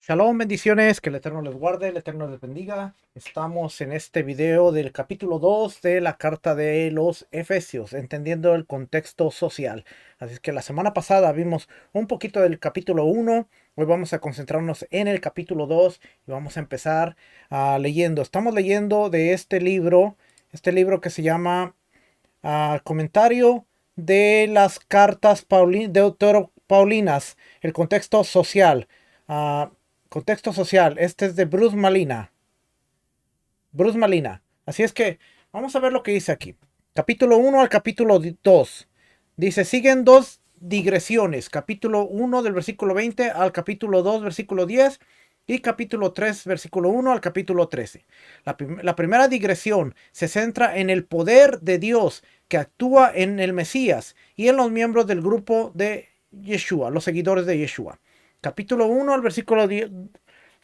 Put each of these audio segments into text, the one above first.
Shalom, bendiciones, que el Eterno les guarde, el Eterno les bendiga. Estamos en este video del capítulo 2 de la carta de los Efesios, entendiendo el contexto social. Así es que la semana pasada vimos un poquito del capítulo 1, hoy vamos a concentrarnos en el capítulo 2 y vamos a empezar leyendo. Estamos leyendo de este libro que se llama Comentario de las cartas Paulinas, el contexto social. Ah, Contexto social. Este es de Bruce Malina. Bruce Malina. Así es que vamos a ver lo que dice aquí. Capítulo 1 al capítulo 2. Dice, siguen dos digresiones. Capítulo 1 del versículo 20 al capítulo 2 versículo 10 y capítulo 3 versículo 1 al capítulo 13. La primera digresión se centra en el poder de Dios que actúa en el Mesías y en los miembros del grupo de Yeshua, los seguidores de Yeshua. Capítulo 1 al versículo 10,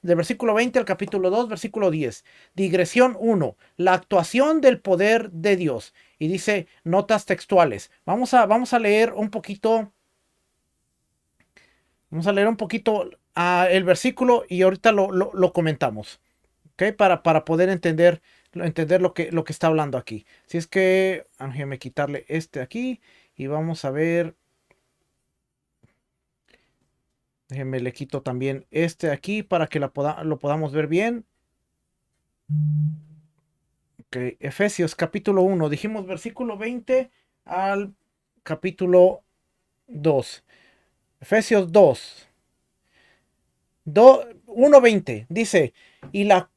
del versículo 20 al capítulo 2, versículo 10. Digresión 1. La actuación del poder de Dios. Y dice notas textuales. Vamos a leer un poquito. Vamos a leer un poquito el versículo y ahorita lo comentamos. ¿Ok? Para poder entender lo que está hablando aquí. Si es que, déjenme quitarle este aquí y vamos a ver. Déjenme le quito también este aquí para que lo podamos ver bien. Ok, Efesios capítulo 1. Dijimos versículo 20 al capítulo 2. Efesios 1:20 dice, y la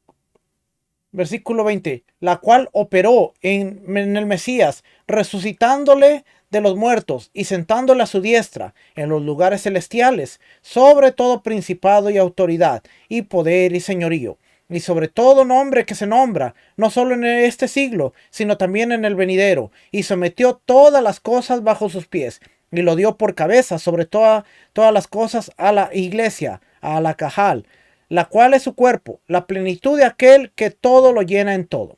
versículo 20, la cual operó en el Mesías, resucitándole de los muertos y sentándole a su diestra en los lugares celestiales, sobre todo principado y autoridad, y poder y señorío, y sobre todo nombre que se nombra, no solo en este siglo, sino también en el venidero, y sometió todas las cosas bajo sus pies, y lo dio por cabeza sobre todas las cosas a la iglesia, a la cajal, la cual es su cuerpo, la plenitud de aquel que todo lo llena en todo.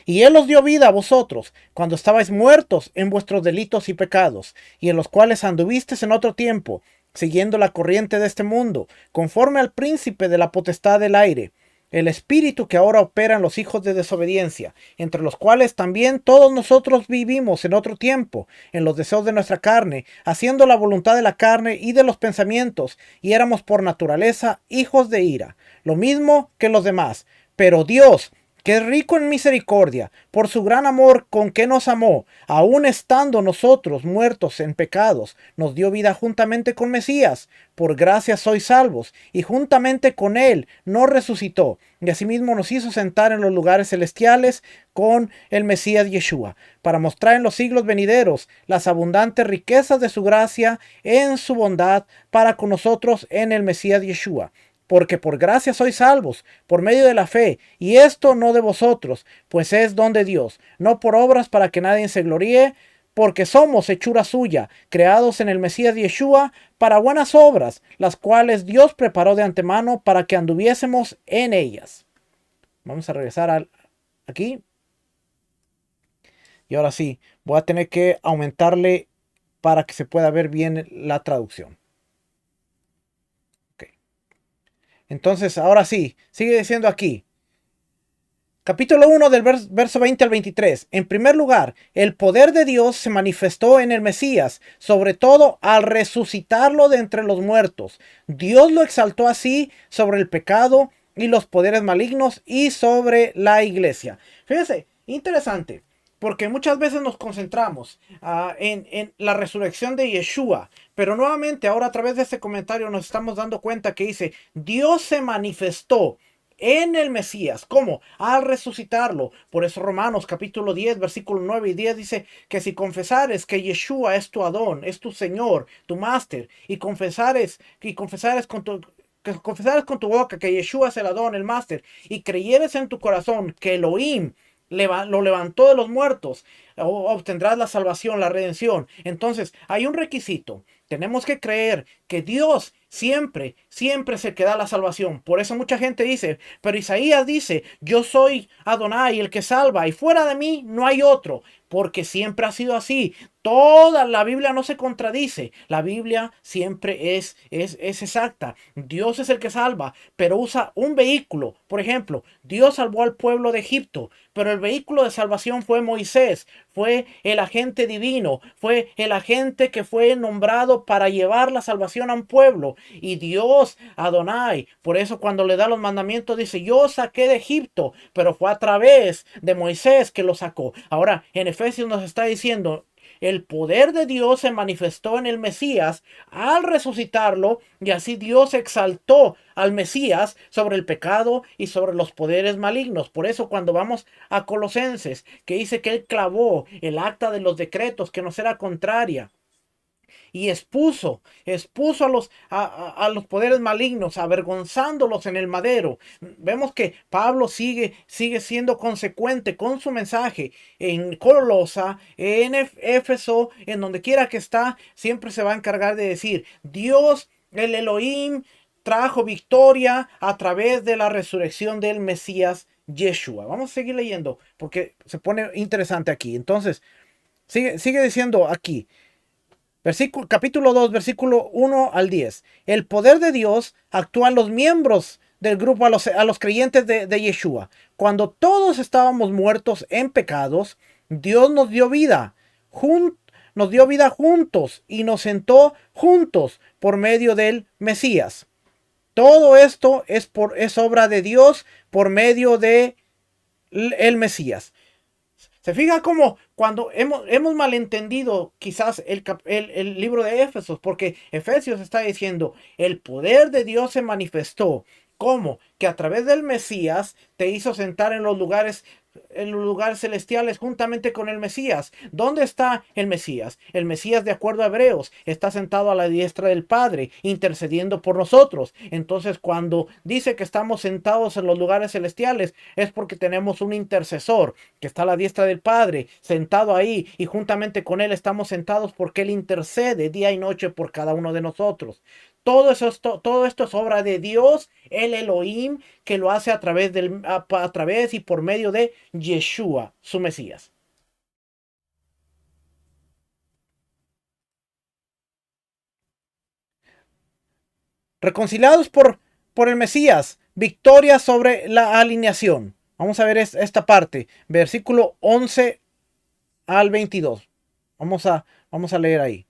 Y él os dio vida a vosotros, cuando estabais muertos en vuestros delitos y pecados, y en los cuales anduvisteis en otro tiempo, siguiendo la corriente de este mundo, conforme al príncipe de la potestad del aire, el espíritu que ahora opera en los hijos de desobediencia, entre los cuales también todos nosotros vivimos en otro tiempo, en los deseos de nuestra carne, haciendo la voluntad de la carne y de los pensamientos, y éramos por naturaleza hijos de ira, lo mismo que los demás. Pero Dios, que es rico en misericordia, por su gran amor con que nos amó, aun estando nosotros muertos en pecados, nos dio vida juntamente con Mesías. Por gracia sois salvos, y juntamente con él nos resucitó, y asimismo nos hizo sentar en los lugares celestiales con el Mesías Yeshua, para mostrar en los siglos venideros las abundantes riquezas de su gracia en su bondad para con nosotros en el Mesías Yeshua. Porque por gracia sois salvos, por medio de la fe, y esto no de vosotros, pues es don de Dios, no por obras para que nadie se gloríe, porque somos hechura suya, creados en el Mesías Yeshua para buenas obras, las cuales Dios preparó de antemano para que anduviésemos en ellas. Vamos a regresar aquí. Y ahora sí, voy a tener que aumentarle para que se pueda ver bien la traducción. Okay. Entonces, ahora sí, sigue diciendo aquí. Capítulo 1 del verso 20 al 23. En primer lugar, el poder de Dios se manifestó en el Mesías, sobre todo al resucitarlo de entre los muertos. Dios lo exaltó así sobre el pecado y los poderes malignos y sobre la iglesia. Fíjense, interesante, porque muchas veces nos concentramos en la resurrección de Yeshua, pero nuevamente ahora a través de este comentario nos estamos dando cuenta que dice, Dios se manifestó en el Mesías. ¿Cómo? Al resucitarlo. Por eso Romanos capítulo 10, versículo 9 y 10 dice que si confesares que Yeshua es tu Adón, es tu Señor, tu Máster, y confesares que confesares con tu boca que Yeshua es el Adón, el Máster, y creyeres en tu corazón que Elohim lo levantó de los muertos, obtendrás la salvación, la redención. Entonces, hay un requisito. Tenemos que creer que Dios siempre, siempre se queda la salvación. Por eso mucha gente dice, pero Isaías dice, yo soy Adonai, el que salva, y fuera de mí no hay otro, porque siempre ha sido así. Toda la Biblia no se contradice. La Biblia siempre es exacta. Dios es el que salva, pero usa un vehículo. Por ejemplo, Dios salvó al pueblo de Egipto, pero el vehículo de salvación fue Moisés. Fue el agente divino. Fue el agente que fue nombrado para llevar la salvación a un pueblo. Y Dios, Adonai, por eso cuando le da los mandamientos dice, yo saqué de Egipto, pero fue a través de Moisés que lo sacó. Ahora, en Efesios nos está diciendo, el poder de Dios se manifestó en el Mesías al resucitarlo, y así Dios exaltó al Mesías sobre el pecado y sobre los poderes malignos. Por eso cuando vamos a Colosenses, que dice que él clavó el acta de los decretos que nos era contraria y expuso a los poderes malignos, avergonzándolos en el madero. Vemos que Pablo sigue siendo consecuente con su mensaje en Colosa, en Éfeso, en donde quiera que está, siempre se va a encargar de decir, Dios, el Elohim, trajo victoria a través de la resurrección del Mesías Yeshua. Vamos a seguir leyendo porque se pone interesante aquí. Entonces, sigue diciendo aquí. Capítulo 2, versículo 1 al 10. El poder de Dios actúa en los miembros del grupo, a los creyentes de Yeshua. Cuando todos estábamos muertos en pecados, Dios nos dio vida. Nos dio vida juntos y nos sentó juntos por medio del Mesías. Todo esto es obra de Dios por medio de el Mesías. Se fija como cuando hemos malentendido quizás el libro de Éfesos, porque Efesios está diciendo, el poder de Dios se manifestó. ¿Cómo? Que a través del Mesías te hizo sentar en los lugares celestiales juntamente con el Mesías. ¿Dónde está el Mesías? El Mesías, de acuerdo a Hebreos, está sentado a la diestra del Padre, intercediendo por nosotros. Entonces, cuando dice que estamos sentados en los lugares celestiales, es porque tenemos un intercesor que está a la diestra del Padre, sentado ahí, y juntamente con él estamos sentados porque él intercede día y noche por cada uno de nosotros. Todo esto es obra de Dios, el Elohim, que lo hace a través y por medio de Yeshua, su Mesías. Reconciliados por el Mesías, victoria sobre la alineación. Vamos a ver esta parte, versículo 11 al 22. Vamos a leer ahí.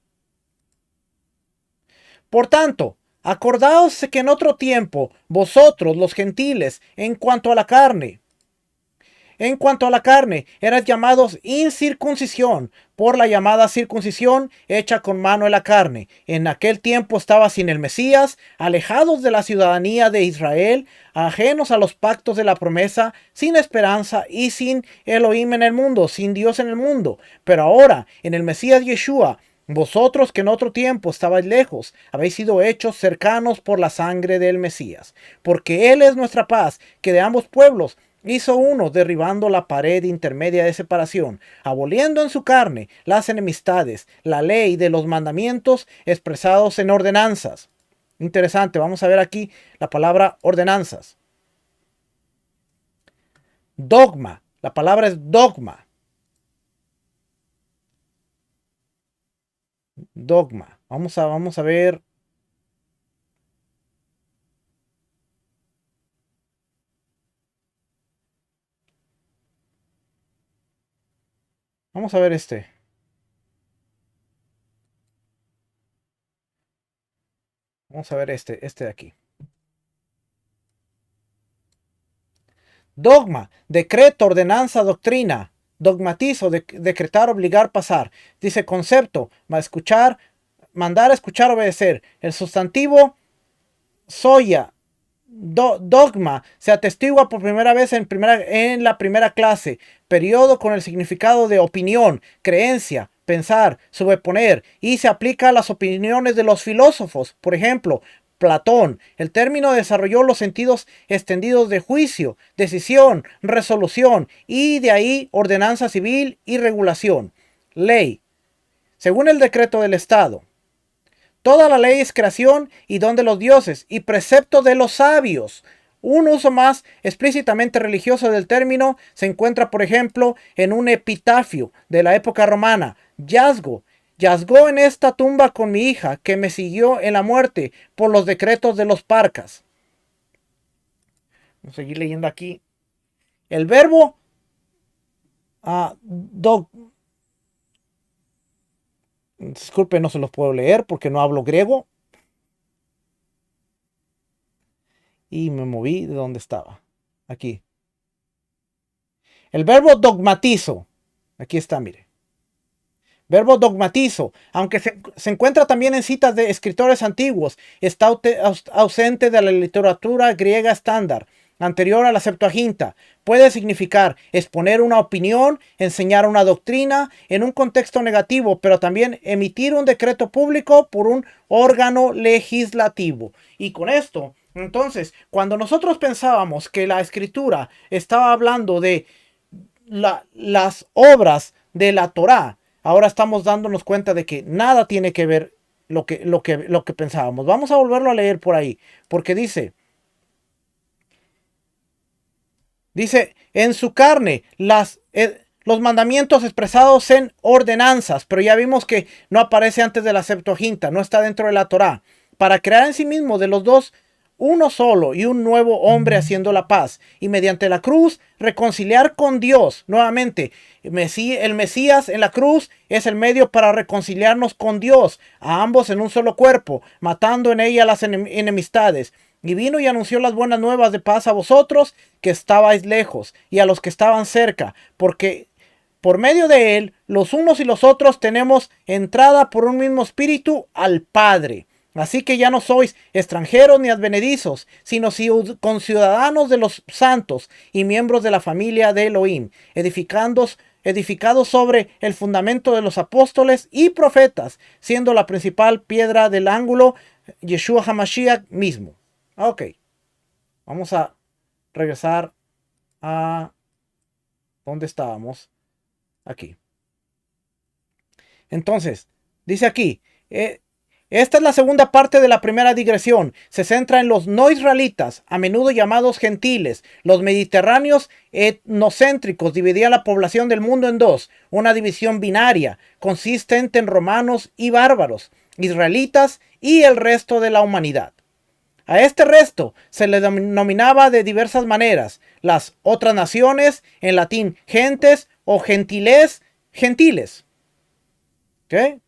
Por tanto, acordaos que en otro tiempo vosotros, los gentiles, en cuanto a la carne, eras llamados incircuncisión por la llamada circuncisión hecha con mano en la carne. En aquel tiempo estaba sin el Mesías, alejados de la ciudadanía de Israel, ajenos a los pactos de la promesa, sin esperanza y sin Elohim en el mundo, sin Dios en el mundo. Pero ahora, en el Mesías Yeshua, vosotros que en otro tiempo estabais lejos, habéis sido hechos cercanos por la sangre del Mesías, porque Él es nuestra paz, que de ambos pueblos hizo uno, derribando la pared intermedia de separación, aboliendo en su carne las enemistades, la ley de los mandamientos expresados en ordenanzas. Interesante, vamos a ver aquí la palabra ordenanzas. Dogma, la palabra es dogma. Dogma. Vamos a ver. Vamos a ver este. Vamos a ver este de aquí. Dogma, decreto, ordenanza, doctrina. Dogmatizo, decretar, obligar, pasar. Dice concepto, escuchar, mandar, escuchar, obedecer. El sustantivo, soya. Dogma se atestigua por primera vez en la primera clase. Periodo con el significado de opinión, creencia, pensar, sobreponer, y se aplica a las opiniones de los filósofos. Por ejemplo, Platón. El término desarrolló los sentidos extendidos de juicio, decisión, resolución, y de ahí ordenanza civil y regulación. Ley. Según el decreto del Estado. Toda la ley es creación y don de los dioses y precepto de los sabios. Un uso más explícitamente religioso del término se encuentra, por ejemplo, en un epitafio de la época romana. Yazgo en esta tumba con mi hija, que me siguió en la muerte por los decretos de los parcas. Vamos a seguir leyendo aquí. El verbo disculpe, no se los puedo leer porque no hablo griego. Y me moví de donde estaba. Aquí. El verbo dogmatizo. Aquí está, mire. Verbo dogmatizo, aunque se encuentra también en citas de escritores antiguos, está ausente de la literatura griega estándar, anterior a la Septuaginta. Puede significar exponer una opinión, enseñar una doctrina en un contexto negativo, pero también emitir un decreto público por un órgano legislativo. Y con esto, entonces, cuando nosotros pensábamos que la escritura estaba hablando de las obras de la Torá, ahora estamos dándonos cuenta de que nada tiene que ver lo que pensábamos. Vamos a volverlo a leer por ahí, porque dice, en su carne los mandamientos expresados en ordenanzas, pero ya vimos que no aparece antes de la Septuaginta, no está dentro de la Torá, para crear en sí mismo de los dos uno solo y un nuevo hombre haciendo la paz, y mediante la cruz reconciliar con Dios. Nuevamente, el Mesías en la cruz es el medio para reconciliarnos con Dios, a ambos en un solo cuerpo, matando en ella las enemistades. Y vino y anunció las buenas nuevas de paz a vosotros que estabais lejos y a los que estaban cerca, porque por medio de él los unos y los otros tenemos entrada por un mismo espíritu al Padre. Así que ya no sois extranjeros ni advenedizos, sino conciudadanos de los santos y miembros de la familia de Elohim, edificados sobre el fundamento de los apóstoles y profetas, siendo la principal piedra del ángulo Yeshua HaMashiach mismo. Ok, vamos a regresar a donde estábamos. Aquí. Entonces, dice aquí, esta es la segunda parte de la primera digresión. Se centra en los no israelitas, a menudo llamados gentiles. Los mediterráneos etnocéntricos dividían la población del mundo en dos. Una división binaria, consistente en romanos y bárbaros, israelitas y el resto de la humanidad. A este resto se le denominaba de diversas maneras: las otras naciones, en latín gentes o gentiles. ¿Ok?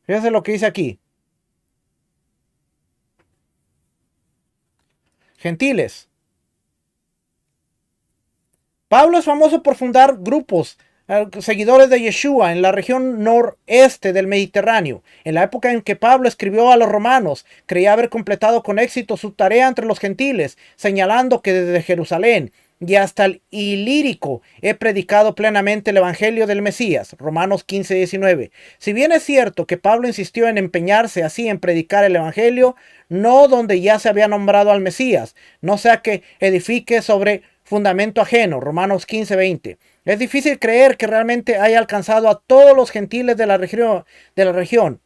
Fíjense lo que dice aquí. Gentiles. Pablo es famoso por fundar grupos seguidores de Yeshua en la región noreste del Mediterráneo. En la época en que Pablo escribió a los romanos, creía haber completado con éxito su tarea entre los gentiles, señalando que desde Jerusalén y hasta el Ilírico he predicado plenamente el evangelio del Mesías. Romanos 15:19. Si bien es cierto que Pablo insistió en empeñarse así en predicar el evangelio, no donde ya se había nombrado al Mesías, no sea que edifique sobre fundamento ajeno. Romanos 15:20. Es difícil creer que realmente haya alcanzado a todos los gentiles de la región,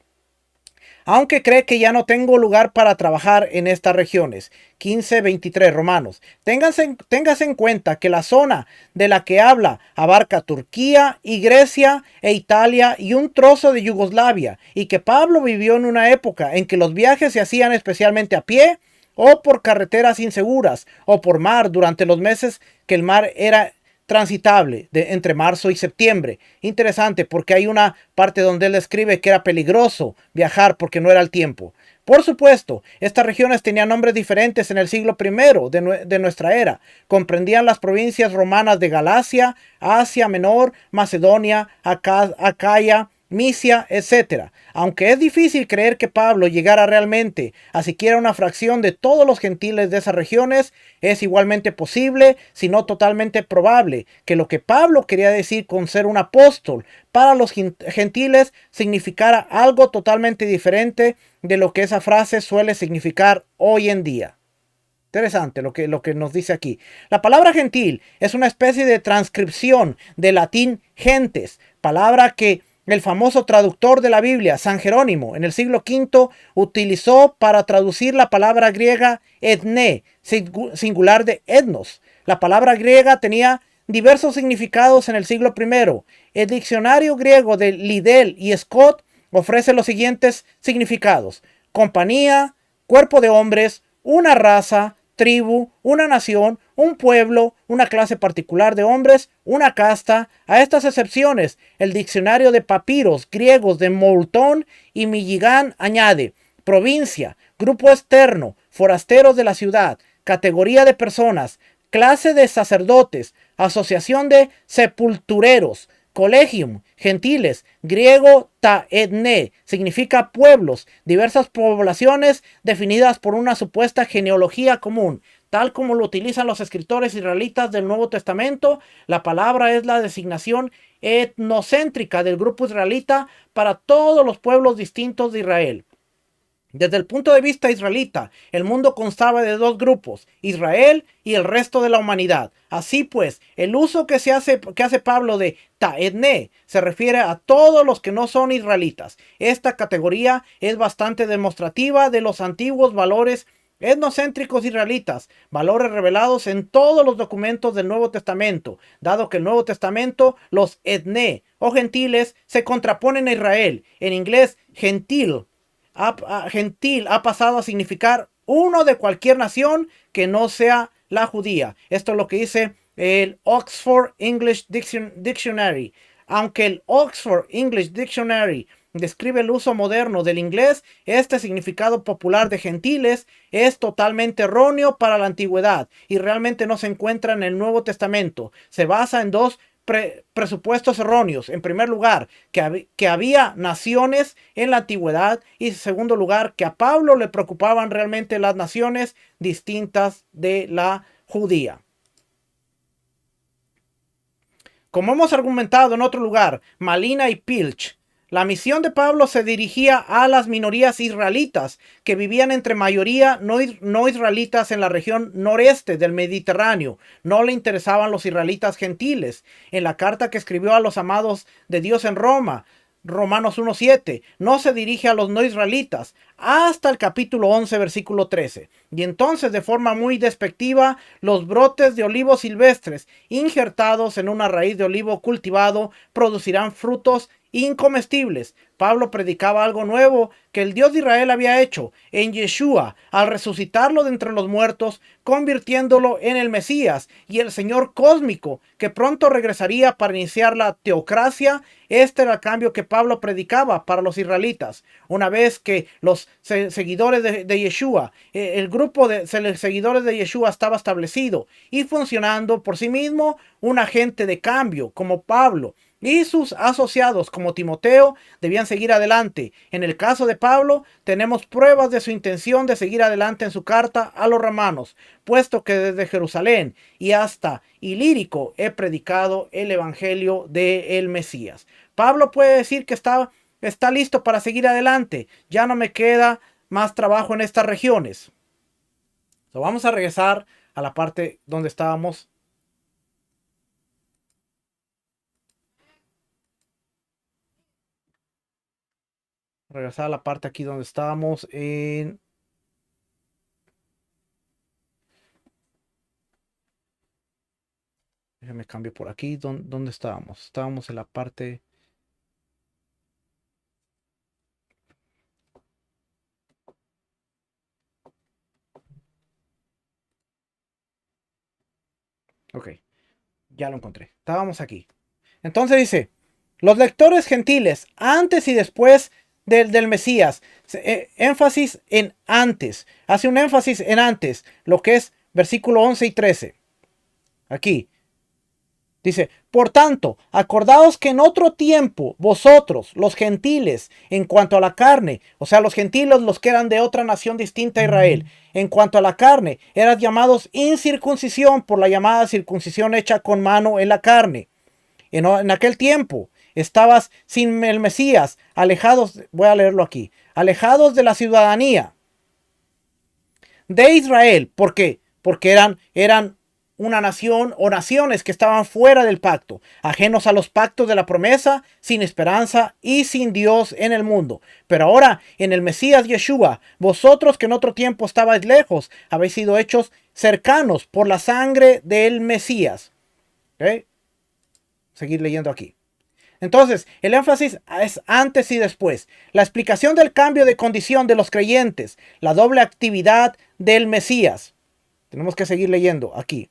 aunque cree que ya no tengo lugar para trabajar en estas regiones. 15:23 Romanos. Téngase en cuenta que la zona de la que habla abarca Turquía y Grecia e Italia y un trozo de Yugoslavia, y que Pablo vivió en una época en que los viajes se hacían especialmente a pie o por carreteras inseguras o por mar durante los meses que el mar era transitable entre marzo y septiembre. Interesante, porque hay una parte donde él escribe que era peligroso viajar porque no era el tiempo. Por supuesto, estas regiones tenían nombres diferentes en el siglo I de nuestra era. Comprendían las provincias romanas de Galacia, Asia Menor, Macedonia, Acaya, Misia, etc. Aunque es difícil creer que Pablo llegara realmente a siquiera una fracción de todos los gentiles de esas regiones, es igualmente posible, si no totalmente probable, que lo que Pablo quería decir con ser un apóstol para los gentiles significara algo totalmente diferente de lo que esa frase suele significar hoy en día. Interesante lo que nos dice aquí. La palabra gentil es una especie de transcripción del latín gentes, palabra que el famoso traductor de la Biblia, San Jerónimo, en el siglo V, utilizó para traducir la palabra griega etné, singular de etnos. La palabra griega tenía diversos significados en el siglo I. El diccionario griego de Liddell y Scott ofrece los siguientes significados: compañía, cuerpo de hombres, una raza, tribu, una nación, un pueblo, una clase particular de hombres, una casta. A estas excepciones, el diccionario de papiros griegos de Moulton y Milligan añade: provincia, grupo externo, forasteros de la ciudad, categoría de personas, clase de sacerdotes, asociación de sepultureros, Collegium, gentiles, griego ta etné, significa pueblos, diversas poblaciones definidas por una supuesta genealogía común. Tal como lo utilizan los escritores israelitas del Nuevo Testamento, la palabra es la designación etnocéntrica del grupo israelita para todos los pueblos distintos de Israel. Desde el punto de vista israelita, el mundo constaba de dos grupos, Israel y el resto de la humanidad. Así pues, el uso que hace Pablo de ta'etné se refiere a todos los que no son israelitas. Esta categoría es bastante demostrativa de los antiguos valores etnocéntricos israelitas, valores revelados en todos los documentos del Nuevo Testamento, dado que el Nuevo Testamento, los etné o gentiles, se contraponen a Israel. En inglés, gentil ha pasado a significar uno de cualquier nación que no sea la judía. Esto es lo que dice el Oxford English Dictionary. Aunque el Oxford English Dictionary describe el uso moderno del inglés, este significado popular de gentiles es totalmente erróneo para la antigüedad y realmente no se encuentra en el Nuevo Testamento. Se basa en dos presupuestos erróneos. En primer lugar, que había naciones en la antigüedad, y en segundo lugar, que a Pablo le preocupaban realmente las naciones distintas de la judía. Como hemos argumentado en otro lugar, Malina y Pilch, la misión de Pablo se dirigía a las minorías israelitas que vivían entre mayoría no israelitas en la región noreste del Mediterráneo. No le interesaban los israelitas gentiles. En la carta que escribió a los amados de Dios en Roma, Romanos 1:7, no se dirige a los no israelitas hasta el capítulo 11, versículo 13. Y entonces, de forma muy despectiva, los brotes de olivos silvestres injertados en una raíz de olivo cultivado producirán frutos incomestibles. Pablo predicaba algo nuevo que el Dios de Israel había hecho en Yeshua al resucitarlo de entre los muertos, convirtiéndolo en el Mesías y el Señor cósmico que pronto regresaría para iniciar la teocracia. Este era el cambio que Pablo predicaba para los israelitas. Una vez que los seguidores de Yeshua, el grupo de seguidores de Yeshua estaba establecido y funcionando por sí mismo, un agente de cambio como Pablo y sus asociados como Timoteo debían seguir adelante. En el caso de Pablo, tenemos pruebas de su intención de seguir adelante en su carta a los romanos, puesto que desde Jerusalén y hasta Ilírico he predicado el evangelio del Mesías. Pablo puede decir que está listo para seguir adelante. Ya no me queda más trabajo en estas regiones. Vamos a regresar a la parte donde estábamos. Regresar a la parte aquí donde estábamos en... Déjame cambio por aquí. ¿Dónde estábamos? Estábamos en la parte... Ok, ya lo encontré. Estábamos aquí. Entonces dice, los lectores gentiles, antes y después del Mesías, énfasis en antes, hace un énfasis en antes, lo que es versículo 11 y 13. Aquí dice, por tanto, acordaos que en otro tiempo vosotros, los gentiles, en cuanto a la carne, o sea, los gentiles, los que eran de otra nación distinta a Israel, en cuanto a la carne, eran llamados incircuncisión por la llamada circuncisión hecha con mano en la carne. En aquel tiempo estabas sin el Mesías, alejados, voy a leerlo aquí, alejados de la ciudadanía de Israel. ¿Por qué? Porque eran una nación o naciones que estaban fuera del pacto, ajenos a los pactos de la promesa, sin esperanza y sin Dios en el mundo. Pero ahora, en el Mesías Yeshua, vosotros que en otro tiempo estabais lejos, habéis sido hechos cercanos por la sangre del Mesías. ¿Okay? Seguir leyendo aquí. Entonces, el énfasis es antes y después. La explicación del cambio de condición de los creyentes, la doble actividad del Mesías. Tenemos que seguir leyendo aquí.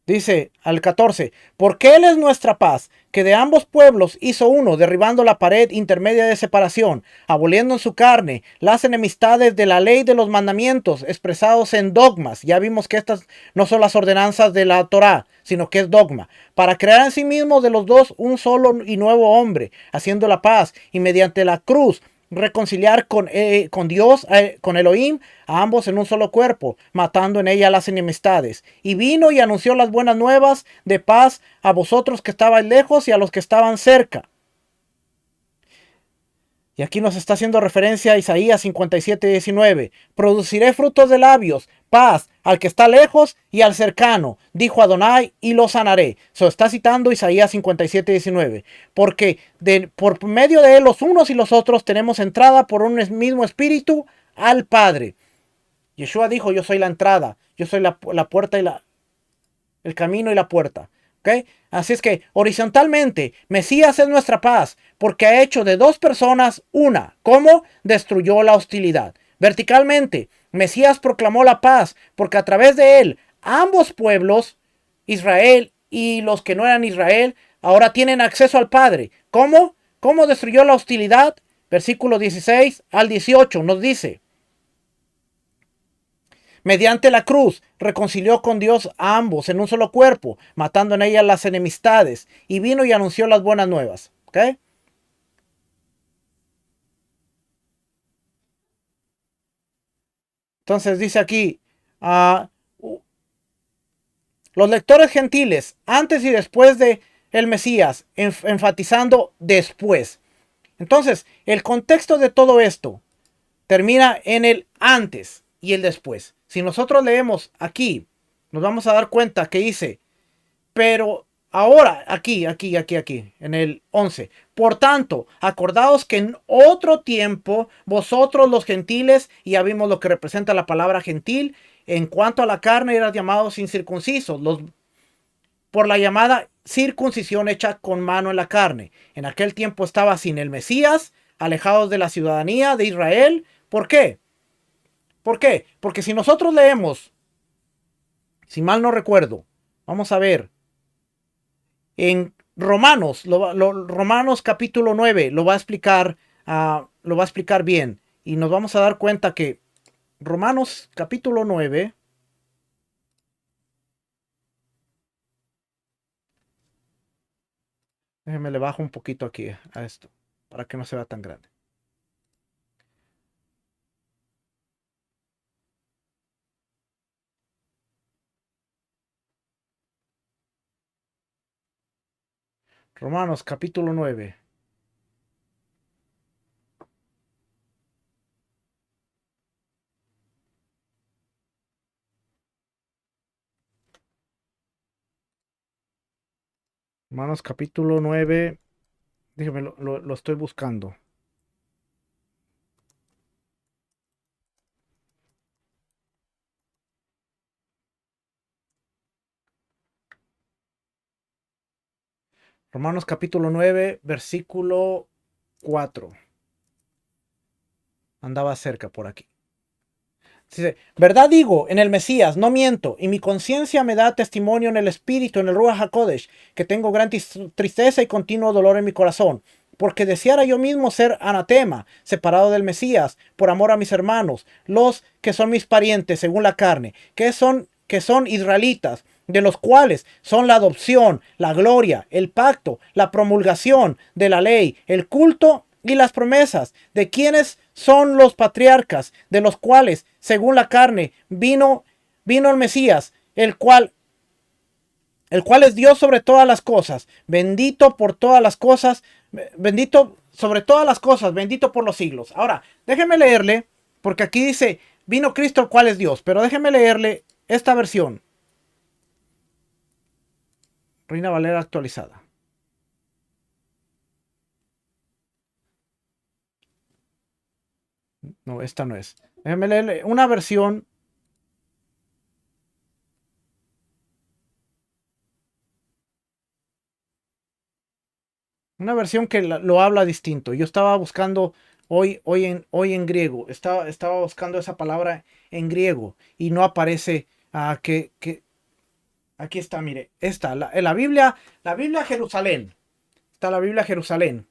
Dice al 14, porque Él es nuestra paz, que de ambos pueblos hizo uno, derribando la pared intermedia de separación, aboliendo en su carne las enemistades de la ley de los mandamientos expresados en dogmas. Ya vimos que estas no son las ordenanzas de la Torá, sino que es dogma, para crear en sí mismo de los dos un solo y nuevo hombre, haciendo la paz, y mediante la cruz reconciliar con Dios, con Elohim, a ambos en un solo cuerpo, matando en ella las enemistades. Y vino y anunció las buenas nuevas de paz a vosotros que estabais lejos y a los que estaban cerca. Y aquí nos está haciendo referencia a Isaías 57:19. Produciré frutos de labios, paz al que está lejos y al cercano, dijo Adonai, y lo sanaré. Está citando Isaías 57:19. Porque por medio de él los unos y los otros tenemos entrada por un mismo espíritu al Padre. Yeshua dijo, yo soy la entrada, yo soy la puerta y el camino y la puerta. ¿Okay? Así es que horizontalmente, Mesías es nuestra paz, porque ha hecho de dos personas una. ¿Cómo? Destruyó la hostilidad. Verticalmente, Mesías proclamó la paz, porque a través de él, ambos pueblos, Israel y los que no eran Israel, ahora tienen acceso al Padre. ¿Cómo? ¿Cómo destruyó la hostilidad? Versículo 16 al 18 nos dice: mediante la cruz reconcilió con Dios a ambos en un solo cuerpo, matando en ella las enemistades, y vino y anunció las buenas nuevas. ¿Okay? Entonces dice aquí, los lectores gentiles, antes y después de el Mesías, enfatizando después. Entonces, el contexto de todo esto termina en el antes y el después. Si nosotros leemos aquí, nos vamos a dar cuenta que dice, pero ahora, aquí, en el 11. Por tanto, acordaos que en otro tiempo, vosotros los gentiles, y ya vimos lo que representa la palabra gentil, en cuanto a la carne, eran llamados incircuncisos, por la llamada circuncisión hecha con mano en la carne. En aquel tiempo estaba sin el Mesías, alejados de la ciudadanía de Israel. ¿Por qué? ¿Por qué? Porque si nosotros leemos, si mal no recuerdo, vamos a ver, en Romanos, Romanos capítulo 9 lo va a explicar, lo va a explicar bien. Y nos vamos a dar cuenta que Romanos capítulo 9, déjenme le bajo un poquito aquí a esto, para que no se vea tan grande. Romanos capítulo 9. Romanos capítulo 9. Déjeme, lo estoy buscando. Romanos capítulo 9, versículo 4. Andaba cerca por aquí. Dice, verdad digo, en el Mesías, no miento, y mi conciencia me da testimonio en el Espíritu, en el Ruach HaKodesh, que tengo gran tristeza y continuo dolor en mi corazón, porque deseara yo mismo ser anatema, separado del Mesías, por amor a mis hermanos, los que son mis parientes según la carne, que son israelitas, de los cuales son la adopción, la gloria, el pacto, la promulgación de la ley, el culto y las promesas, de quienes son los patriarcas, de los cuales, según la carne, vino el Mesías, el cual es Dios sobre todas las cosas, bendito por todas las cosas, bendito sobre todas las cosas, bendito por los siglos. Ahora, déjeme leerle porque aquí dice, vino Cristo el cual es Dios. Pero déjeme leerle esta versión. Reina Valera actualizada. No, esta no es. Déjeme leerle una versión. Una versión que lo habla distinto. Yo estaba buscando hoy en griego. Estaba buscando esa palabra en griego y no aparece que aquí está, mire. Esta, en la Biblia Jerusalén. Está la Biblia Jerusalén,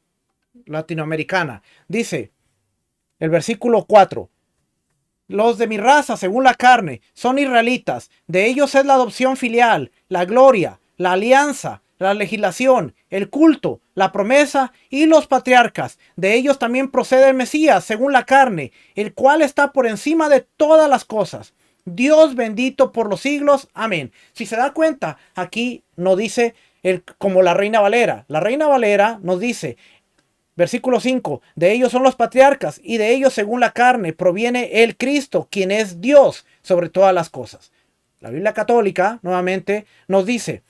latinoamericana. Dice el versículo 4. Los de mi raza, según la carne, son israelitas. De ellos es la adopción filial, la gloria, la alianza, la legislación, el culto, la promesa y los patriarcas. De ellos también procede el Mesías, según la carne, el cual está por encima de todas las cosas. Dios bendito por los siglos. Amén. Si se da cuenta, aquí no dice como la Reina Valera. La Reina Valera nos dice, versículo 5, de ellos son los patriarcas y de ellos según la carne proviene el Cristo, quien es Dios sobre todas las cosas. La Biblia católica nuevamente nos dice,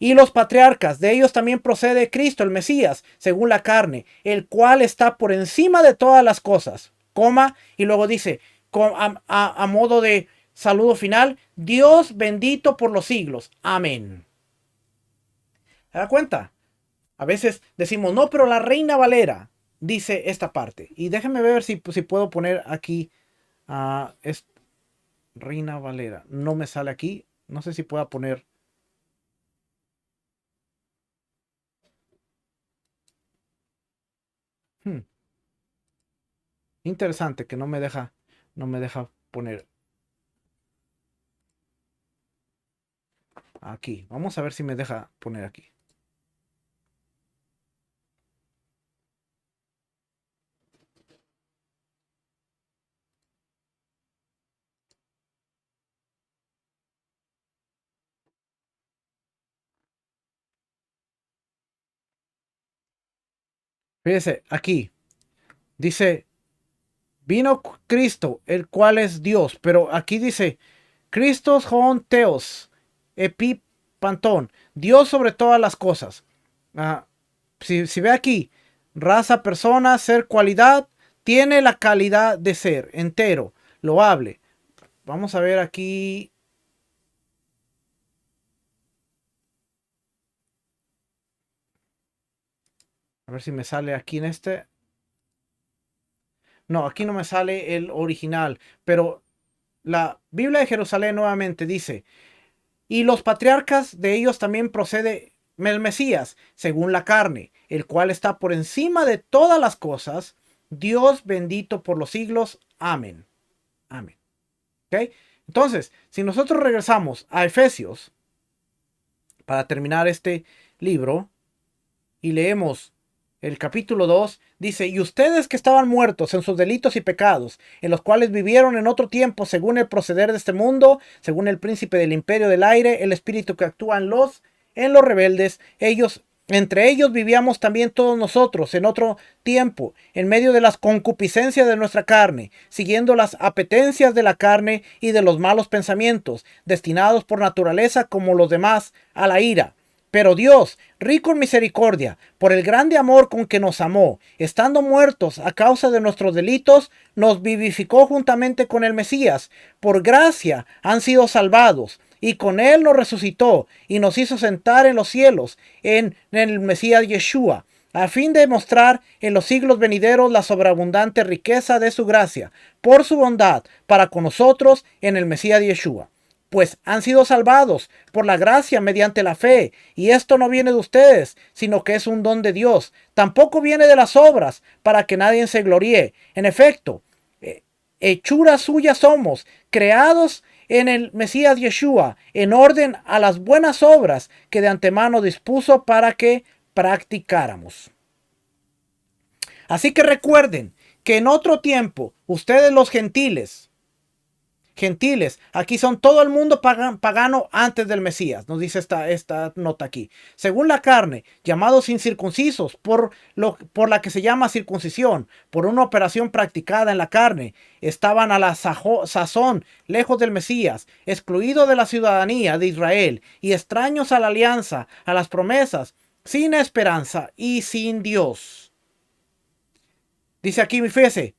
y los patriarcas, de ellos también procede Cristo, el Mesías, según la carne, el cual está por encima de todas las cosas, coma, y luego dice, a modo de saludo final, Dios bendito por los siglos. Amén. ¿Se da cuenta? A veces decimos, no, pero la Reina Valera dice esta parte. Y déjenme ver si puedo poner aquí Reina Valera. No me sale aquí. No sé si pueda poner. Hmm, Interesante que no me deja poner aquí. Vamos a ver si me deja poner aquí. Fíjese, aquí dice, vino Cristo, el cual es Dios. Pero aquí dice, Christos hon theos, epipantón, Dios sobre todas las cosas. Si ve aquí, raza, persona, ser, cualidad, tiene la calidad de ser, entero, loable. Vamos a ver aquí. A ver si me sale aquí en este. No, aquí no me sale el original, pero la Biblia de Jerusalén nuevamente dice, y los patriarcas de ellos también procede el Mesías, según la carne, el cual está por encima de todas las cosas, Dios bendito por los siglos. Amén. Amén. ¿Ok? Entonces, si nosotros regresamos a Efesios, para terminar este libro, y leemos el capítulo 2, dice, y ustedes que estaban muertos en sus delitos y pecados, en los cuales vivieron en otro tiempo según el proceder de este mundo, según el príncipe del imperio del aire, el espíritu que actúa en los rebeldes, entre ellos vivíamos también todos nosotros en otro tiempo, en medio de las concupiscencias de nuestra carne, siguiendo las apetencias de la carne y de los malos pensamientos, destinados por naturaleza como los demás a la ira. Pero Dios, rico en misericordia, por el grande amor con que nos amó, estando muertos a causa de nuestros delitos, nos vivificó juntamente con el Mesías. Por gracia han sido salvados, y con él nos resucitó y nos hizo sentar en los cielos en el Mesías Yeshua, a fin de mostrar en los siglos venideros la sobreabundante riqueza de su gracia, por su bondad para con nosotros en el Mesías Yeshua. Pues han sido salvados por la gracia mediante la fe, y esto no viene de ustedes, sino que es un don de Dios. Tampoco viene de las obras, para que nadie se gloríe. En efecto, hechura suya somos, creados en el Mesías Yeshua, en orden a las buenas obras que de antemano dispuso para que practicáramos. Así que recuerden que en otro tiempo, ustedes los gentiles, gentiles. Aquí son todo el mundo pagano antes del Mesías, nos dice esta nota aquí. Según la carne, llamados incircuncisos por la que se llama circuncisión, por una operación practicada en la carne, estaban a la sazón lejos del Mesías, excluidos de la ciudadanía de Israel y extraños a la alianza, a las promesas, sin esperanza y sin Dios. Dice aquí, fíjese,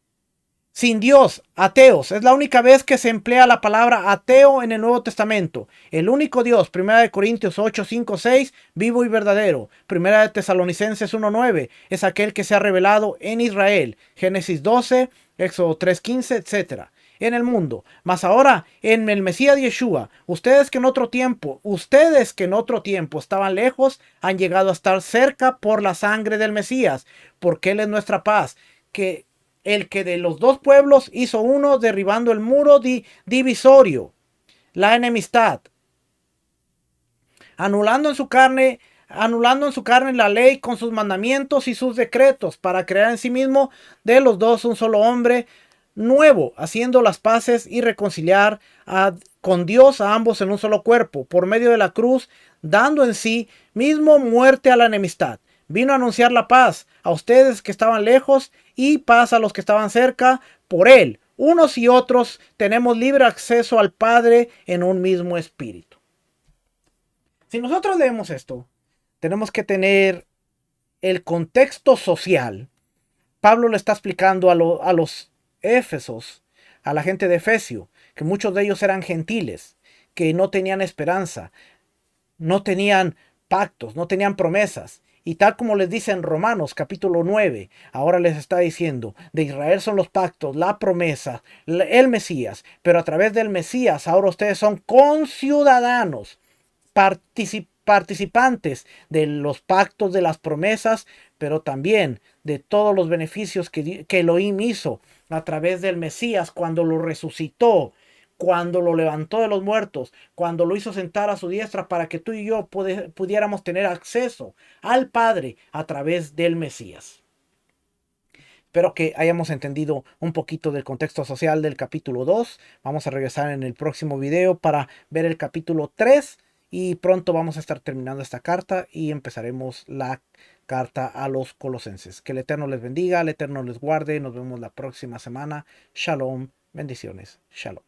sin Dios, ateos. Es la única vez que se emplea la palabra ateo en el Nuevo Testamento. El único Dios, 1 Corintios 8, 5, 6, vivo y verdadero. 1 Tesalonicenses 1, 9, es aquel que se ha revelado en Israel. Génesis 12, Éxodo 3, 15, etc. En el mundo. Mas ahora, en el Mesías Yeshua, ustedes que en otro tiempo estaban lejos, han llegado a estar cerca por la sangre del Mesías, porque Él es nuestra paz, el que de los dos pueblos hizo uno, derribando el muro divisorio, la enemistad, anulando en su carne la ley con sus mandamientos y sus decretos, para crear en sí mismo de los dos un solo hombre nuevo, haciendo las paces y reconciliar con Dios a ambos en un solo cuerpo, por medio de la cruz, dando en sí mismo muerte a la enemistad. Vino a anunciar la paz a ustedes que estaban lejos y paz a los que estaban cerca. Por él, unos y otros tenemos libre acceso al Padre en un mismo espíritu. Si nosotros leemos esto, tenemos que tener el contexto social. Pablo le está explicando a los Éfesos, a la gente de Efesio, que muchos de ellos eran gentiles, que no tenían esperanza, no tenían pactos, no tenían promesas. Y tal como les dice en Romanos capítulo 9, ahora les está diciendo, de Israel son los pactos, la promesa, el Mesías, pero a través del Mesías ahora ustedes son conciudadanos, participantes de los pactos, de las promesas, pero también de todos los beneficios que Elohim hizo a través del Mesías cuando lo resucitó, cuando lo levantó de los muertos, cuando lo hizo sentar a su diestra para que tú y yo pudiéramos tener acceso al Padre a través del Mesías. Espero que hayamos entendido un poquito del contexto social del capítulo 2. Vamos a regresar en el próximo video para ver el capítulo 3 y pronto vamos a estar terminando esta carta y empezaremos la carta a los colosenses. Que el Eterno les bendiga, el Eterno les guarde. Nos vemos la próxima semana. Shalom, bendiciones. Shalom.